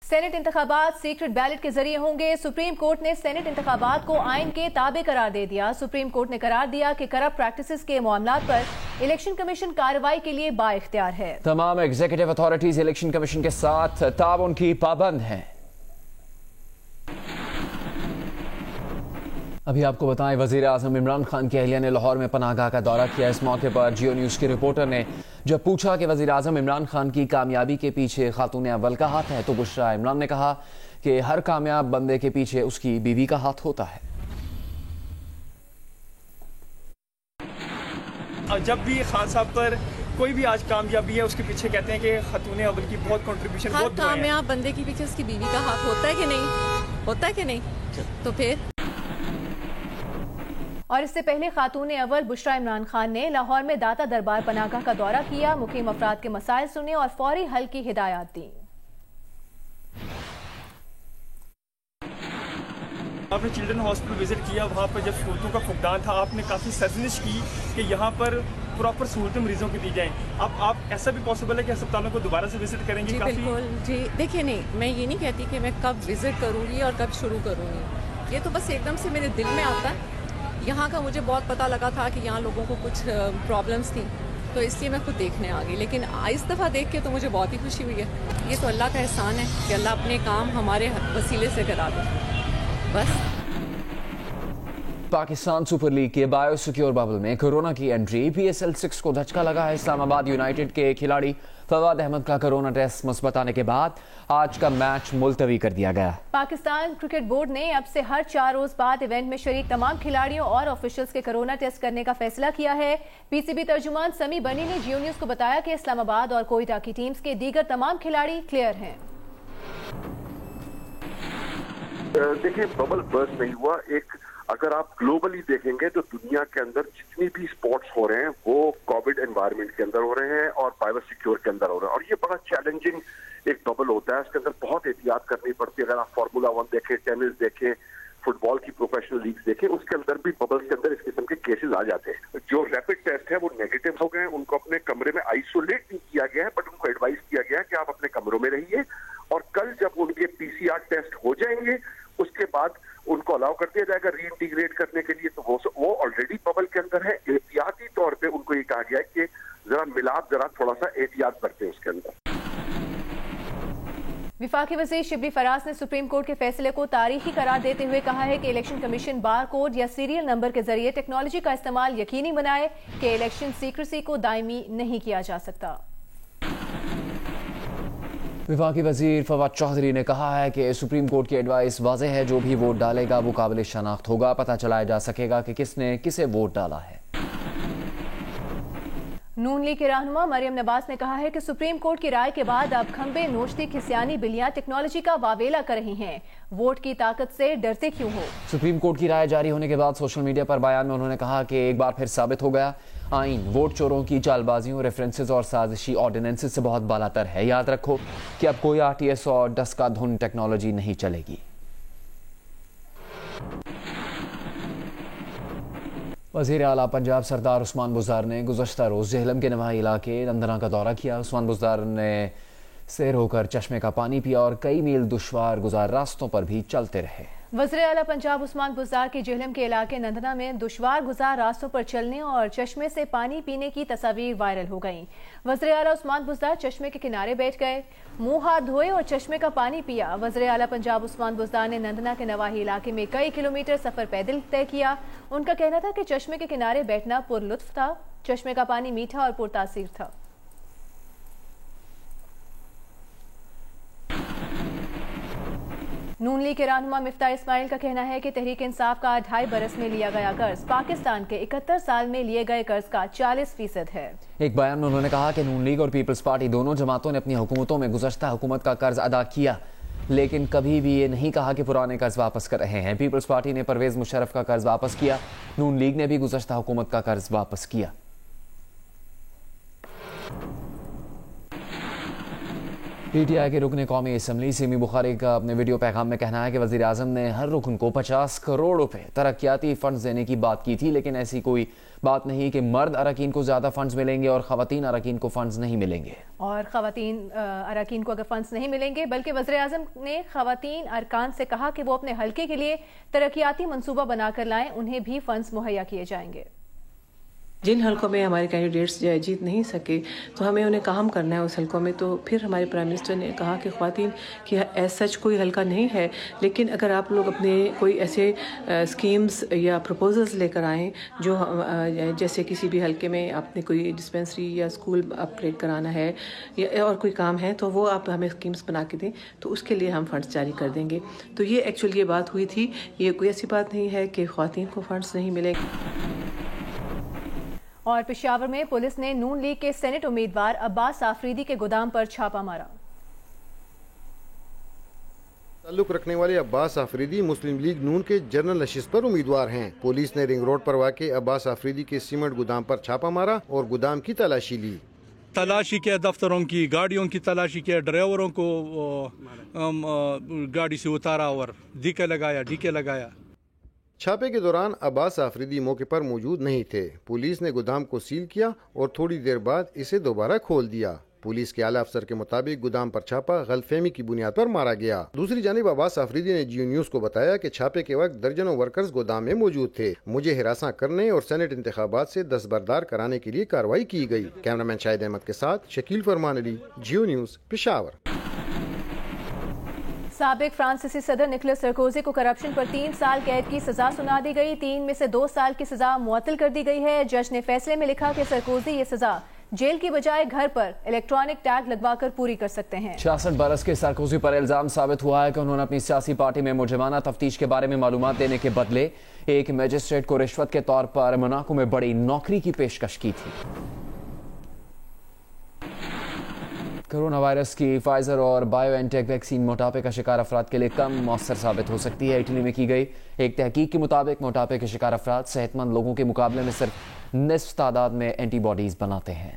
Saint انتخابات secret belt کے ذریعے ہوں گے۔ سپریم کورٹ نے سینٹ انتخابات کو آئین کے تابع قرار دے دیا۔ سپریم کورٹ نے قرار دیا کہ کرپٹ پریکٹسز کے معاملات پر الیکشن کمیشن کارروائی کے لیے با اختیار ہے۔ تمام ایگزیکٹو اتھارٹیز الیکشن کمیشن کے ساتھ تعاون کی پابند ہیں۔ ابھی آپ کو بتائیں، وزیر اعظم عمران خان کی اہلیہ نے لاہور میں پناہ گاہ کا دورہ کیا۔ اس موقع پر جیو نیوز کے رپورٹر نے جب پوچھا کہ وزیر اعظم عمران خان کی کامیابی کے پیچھے خاتون اول کا ہاتھ ہے تو بشرا عمران نے کہا کہ ہر کامیاب بندے کے پیچھے اس کی بیوی کا ہاتھ ہوتا ہے۔ جب بھی خان صاحب پر کوئی بھی آج کامیابی ہے اس کے پیچھے کہتے ہیں کہ خاتون اول کی بہت کنٹریبیوشن، ہر کامیاب بندے کے پیچھے اس کی بیوی کا ہاتھ ہوتا ہے کہ نہیں؟ ہوتا ہے کہ نہیں؟ تو پھر اور اس سے پہلے خاتون اول بشرا عمران خان نے لاہور میں داتا دربار پناہ گاہ کا دورہ کیا، مقیم افراد کے مسائل سنے اور فوری حل کی ہدایات دیں۔ آپ نے چلڈرن ہاسپٹل وزٹ کیا، وہاں پر جب سہولتوں کا فقدان تھا آپ نے کافی سرزنش کی کہ یہاں پر پراپر سہولتیں مریضوں کو دی جائیں۔ اب آپ ایسا بھی پاسبل ہے کہ اسپتالوں کو دوبارہ سے وزٹ کریں گے؟ جی بالکل، جی دیکھیں، نہیں میں یہ نہیں کہتی کہ میں کب وزٹ کروں گی اور کب شروع کروں گی، یہ تو بس ایک دم سے میرے دل میں آتا ہے۔ یہاں کا مجھے بہت پتہ لگا تھا کہ یہاں لوگوں کو کچھ پرابلمس تھیں تو اس لیے میں خود دیکھنے آ گئی، لیکن اس دفعہ دیکھ کے تو مجھے بہت ہی خوشی ہوئی ہے۔ یہ تو اللہ کا احسان ہے کہ اللہ اپنے کام ہمارے وسیلے سے کرا دے بس۔ پاکستان سپر لیگ کے بایو سیکیور ببل میں کورونا کی انٹری، پی ایس ایل 6 کو دھچکا لگا ہے۔ اسلام آباد یونائیٹڈ کے کھلاڑی فواد احمد کا کورونا ٹیسٹ مثبت آنے کے بعد آج کا میچ ملتوی کر دیا گیا۔ پاکستان کرکٹ بورڈ نے اب سے ہر 4 روز بعد ایونٹ میں شریک تمام کھلاڑیوں اور آفیشلز کے کورونا ٹیسٹ کرنے کا فیصلہ کیا ہے۔ پی سی بی ترجمان سمی بنی نے جیو نیوز کو بتایا کہ اسلام آباد اور کوئٹہ کی ٹیمز کے دیگر تمام کھلاڑی کلیئر ہیں۔ دیکھیں، ببل برسٹ نہیں ہوا۔ اگر آپ گلوبلی دیکھیں گے تو دنیا کے اندر جتنی بھی سپورٹس ہو رہے ہیں وہ کووڈ انوائرمنٹ کے اندر ہو رہے ہیں اور بایو سیکیور کے اندر ہو رہے ہیں، اور یہ بڑا چیلنجنگ ایک ببل ہوتا ہے۔ اس کے اندر بہت احتیاط کرنی پڑتی ہے۔ اگر آپ فارمولا 1 دیکھیں، ٹینس دیکھیں، فٹ بال کی پروفیشنل لیگز دیکھیں، اس کے اندر بھی ببلز کے اندر اس قسم کے کیسز آ جاتے ہیں۔ جو ریپڈ ٹیسٹ ہے وہ نیگیٹو ہو گئے ہیں، ان کو اپنے کمرے میں آئسولیٹ نہیں کیا گیا ہے، بٹ ان کو ایڈوائز کیا گیا ہے کہ آپ اپنے کمروں میں رہیے، اور کل جب ان کے پی سی آر ٹیسٹ ہو جائیں گے اس کے بعد ان کو الاؤ کر دیا جائے گا ری انٹیگریٹ کرنے کے لیے۔ تو وہ آلریڈی ببل کے اندر ہے۔ احتیاطی طور پہ ان کو یہ کہا گیا ہے کہ ذرا تھوڑا سا احتیاط برتیں اس کے اندر۔ وفاقی وزیر شبلی فراز نے سپریم کورٹ کے فیصلے کو تاریخی قرار دیتے ہوئے کہا ہے کہ الیکشن کمیشن بار کوڈ یا سیریل نمبر کے ذریعے ٹیکنالوجی کا استعمال یقینی بنائے کہ الیکشن سیکریسی کو دائمی نہیں کیا جا سکتا۔ وفاقی وزیر فواد چودھری نے کہا ہے کہ سپریم کورٹ کی ایڈوائس واضح ہے، جو بھی ووٹ ڈالے گا وہ قابل شناخت ہوگا، پتہ چلایا جا سکے گا کہ کس نے کسے ووٹ ڈالا ہے۔ نون لیگ کے رہنما مریم نواز نے کہا ہے کہ سپریم کورٹ کی رائے کے بعد اب کھمبے نوچتی کھسیانی بلیاں ٹیکنالوجی کا واویلا کر رہی ہیں، ووٹ کی طاقت سے ڈرتے کیوں ہو۔ سپریم کورٹ کی رائے جاری ہونے کے بعد سوشل میڈیا پر بیان میں انہوں نے کہا کہ ایک بار پھر ثابت ہو گیا، آئین ووٹ چوروں کی چال بازیوں، ریفرنسز اور سازشی آرڈیننسز سے بہت بالا تر ہے۔ یاد رکھو کہ اب کوئی آر ٹی ایس اور ڈسکا دھن ٹیکنالوجی نہیں چلے گی۔ وزیر اعلیٰ پنجاب سردار عثمان بزدار نے گزشتہ روز جہلم کے نواحی علاقے نندنا کا دورہ کیا۔ عثمان بزدار نے سیر ہو کر چشمے کا پانی پیا اور کئی میل دشوار گزار راستوں پر بھی چلتے رہے۔ وزیر اعلیٰ پنجاب عثمان بزدار کی جہلم کے علاقے نندنا میں دشوار گزار راستوں پر چلنے اور چشمے سے پانی پینے کی تصاویر وائرل ہو گئیں۔ وزیر اعلیٰ عثمان بزدار چشمے کے کنارے بیٹھ گئے، منہ ہاتھ دھوئے اور چشمے کا پانی پیا۔ وزیر اعلیٰ پنجاب عثمان بزدار نے نندنا کے نواحی علاقے میں کئی کلومیٹر سفر پیدل طے کیا۔ ان کا کہنا تھا کہ چشمے کے کنارے بیٹھنا پر لطف تھا، چشمے کا پانی میٹھا اور پرتاثیر تھا۔ نون لیگ کے رہنما مفتاح اسماعیل کا کہنا ہے کہ تحریک انصاف کا 2.5 برس میں لیا گیا قرض پاکستان کے 71 سال میں لیے گئے قرض کا 40% ہے۔ ایک بیان میں انہوں نے کہا کہ نون لیگ اور پیپلز پارٹی دونوں جماعتوں نے اپنی حکومتوں میں گزشتہ حکومت کا قرض ادا کیا، لیکن کبھی بھی یہ نہیں کہا کہ پرانے قرض واپس کر رہے ہیں۔ پیپلز پارٹی نے پرویز مشرف کا قرض واپس کیا، نون لیگ نے بھی گزشتہ حکومت کا قرض واپس کیا۔ پی ٹی آئی کے رکن قومی اسمبلی سیمی بخاری کا اپنے ویڈیو پیغام میں کہنا ہے کہ وزیر اعظم نے ہر رکن کو 50 کروڑ روپے ترقیاتی فنڈز دینے کی بات کی تھی، لیکن ایسی کوئی بات نہیں کہ مرد اراکین کو زیادہ فنڈز ملیں گے اور خواتین اراکین کو فنڈز نہیں ملیں گے۔ اور خواتین اراکین کو اگر فنڈز نہیں ملیں گے، بلکہ وزیر اعظم نے خواتین ارکان سے کہا کہ وہ اپنے حلقے کے لیے ترقیاتی منصوبہ بنا کر لائیں، انہیں بھی فنڈز مہیا کیے جائیں گے۔ جن حلقوں میں ہمارے کینڈیڈیٹس جیت نہیں سکے تو ہمیں انہیں کام کرنا ہے اس حلقوں میں، تو پھر ہمارے پرائم منسٹر نے کہا کہ خواتین کی ایز سچ کوئی حلقہ نہیں ہے، لیکن اگر آپ لوگ اپنے کوئی ایسے اسکیمز یا پروپوزلز لے کر آئیں جو جیسے کسی بھی حلقے میں آپ نے کوئی ڈسپینسری یا اسکول اپ گریڈ کرانا ہے یا اور کوئی کام ہے تو وہ آپ ہمیں اسکیمز بنا کے دیں تو اس کے لیے ہم فنڈز جاری کر دیں گے۔ تو یہ ایکچولی یہ بات ہوئی تھی، یہ کوئی ایسی بات نہیں ہے کہ خواتین کو فنڈز نہیں ملے۔ اور پشاور میں پولیس نے نون لیگ کے سینٹ امیدوار عباس آفریدی کے گودام پر چھاپا مارا۔ تعلق رکھنے والے عباس آفریدی مسلم لیگ نون کے جنرل نشست پر امیدوار ہیں۔ پولیس نے رنگ روڈ پر واقع عباس آفریدی کے سیمنٹ گودام پر چھاپا مارا اور گودام کی تلاشی لی۔ تلاشی کے دفتروں کی گاڑیوں کی تلاشی کے، ڈرائیوروں کو گاڑی سے اتارا اور ڈی کے لگایا۔ چھاپے کے دوران عباس آفریدی موقع پر موجود نہیں تھے۔ پولیس نے گودام کو سیل کیا اور تھوڑی دیر بعد اسے دوبارہ کھول دیا۔ پولیس کے اعلیٰ افسر کے مطابق گودام پر چھاپا غلط فہمی کی بنیاد پر مارا گیا۔ دوسری جانب عباس آفریدی نے جیو نیوز کو بتایا کہ چھاپے کے وقت درجنوں ورکرز گودام میں موجود تھے۔ مجھے ہراساں کرنے اور سینٹ انتخابات سے دستبردار کرانے کے لیے کارروائی کی گئی۔ کیمرامین شاہد احمد کے ساتھ شکیل فرمان علی، جیو نیوز، پشاور۔ سابق فرانسیسی صدر نکولس سرکوزی کو کرپشن پر 3 سال قید کی سزا سنا دی گئی۔ 3 میں سے 2 سال کی سزا معطل کر دی گئی ہے۔ جج نے فیصلے میں لکھا کہ سرکوزی یہ سزا جیل کی بجائے گھر پر الیکٹرانک ٹیگ لگوا کر پوری کر سکتے ہیں۔ 66 برس کے سرکوزی پر الزام ثابت ہوا ہے کہ انہوں نے اپنی سیاسی پارٹی میں مجرمانہ تفتیش کے بارے میں معلومات دینے کے بدلے ایک میجسٹریٹ کو رشوت کے طور پر موناکو میں بڑی نوکری کی پیشکش کی تھی۔ کرونا وائرس کی فائزر اور بائیو این ٹیک ویکسین موٹاپے کا شکار افراد کے لیے کم مؤثر ثابت ہو سکتی ہے۔ اٹلی میں کی گئی ایک تحقیق کے مطابق موٹاپے کے شکار افراد صحت مند لوگوں کے مقابلے میں صرف نصف تعداد میں اینٹی باڈیز بناتے ہیں۔